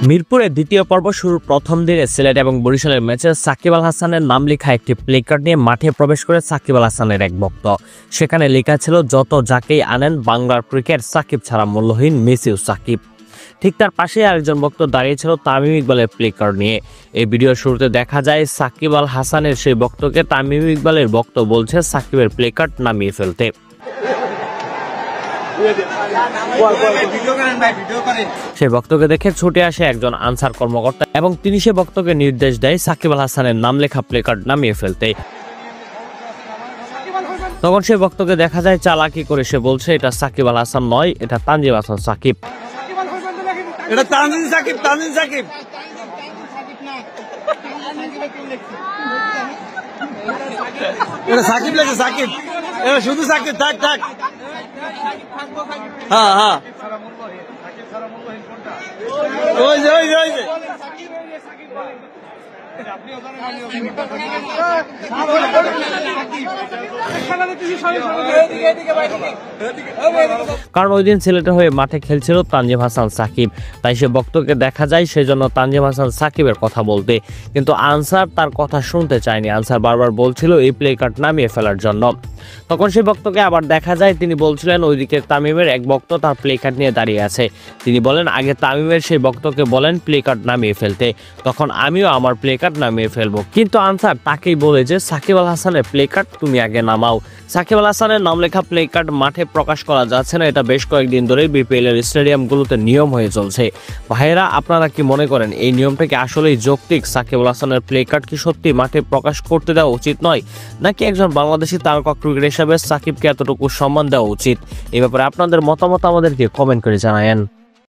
মিরপুরে দ্বিতীয় পর্ব শুরুর প্রথম দিনে সিলেট এবং বরিশালের ম্যাচে সাকিব আল হাসানের নাম লেখা একটি প্লেকার্ড নিয়ে মাঠে প্রবেশ করে সাকিব আল হাসানের এক ভক্ত। সেখানে লেখা ছিল, যত যাকেই আনেন বাংলার ক্রিকেট সাকিব ছাড়া মূল্যহীন, মিস ইউ সাকিব। ঠিক তার পাশে আরেকজন ভক্ত দাঁড়িয়েছিল তামিম ইকবালের প্লেকার্ড নিয়ে। এই ভিডিওর শুরুতে দেখা যায় সাকিব আল হাসানের সেই ভক্তকে তামিম ইকবালের ভক্ত বলছে সাকিবের প্লেকার্ড নামিয়ে ফেলতে। সেই ভক্তকে দেখে ছুটে আসে একজন আনসার কর্মকর্তা এবং তিনি সে ভক্তকে নির্দেশ দেয় সাকিব আল হাসানের নাম লেখা প্লেকার্ড নামিয়ে ফেলতে। তখন সেই ভক্তকে দেখা যায় চালাকি করে সে বলছে এটা সাকিব আল হাসান নয়, এটা তানজিম হাসান সাকিব। এটা তানজিম সাকিব, তানজিম সাকিব। এটা সাকিব লেখে, সাকিব। এটা শুধু সাকিব, থাক থাক। হ্যাঁ হ্যাঁ, ওই যে ওই যে ওই যে কারণ ওই দিন সিলেটের হয়ে মাঠে খেলছিল তানজিম হাসান সাকিব, তাই সে ভক্তকে দেখা যায় সেজন্য তানজিম হাসান সাকিবের কথা বলতে। কিন্তু আনসার তার কথা শুনতে চায়নি। আনসার বারবার বলছিল এই প্লে কার্ড নামিয়ে ফেলার জন্য। তখন সেই ভক্তকে আবার দেখা যায় তিনি বলছিলেন ওইদিকে তামিমের এক ভক্ত তার প্লে কার্ড নিয়ে দাঁড়িয়ে আছে। তিনি বলেন আগে তামিমের সেই ভক্তকে বলেন প্লে কার্ড নামিয়ে ফেলতে, তখন আমিও আমার প্লে কার্ড নামিয়ে ফেলবো। কিন্তু আনসার তাকেই বলে যে সাকিব আল হাসানের প্লে কার্ড তুমি আগে নামাও। সাকিব আল হাসানের নাম লেখা প্লে কার্ড মাঠে প্রকাশ করা যাচ্ছে না, এটা বেশ কয়েকদিন ধরে বিপিএল এর স্টেডিয়ামগুলোতে নিয়ম হয়ে চলছে। ভাইয়েরা, আপনারা কি মনে করেন এই নিয়মটা কি আসলেই যৌক্তিক? সাকিব আল হাসানের প্লে কার্ড কি সত্যি মাঠে প্রকাশ করতে দেওয়া উচিত নয়, নাকি একজন বাংলাদেশি তারকা ক্রিকেটার হিসেবে সাকিবকে এতটুকু সম্মান দেওয়া উচিত? এই ব্যাপারে আপনাদের মতামত আমাদেরকে কমেন্ট করে জানায়েন।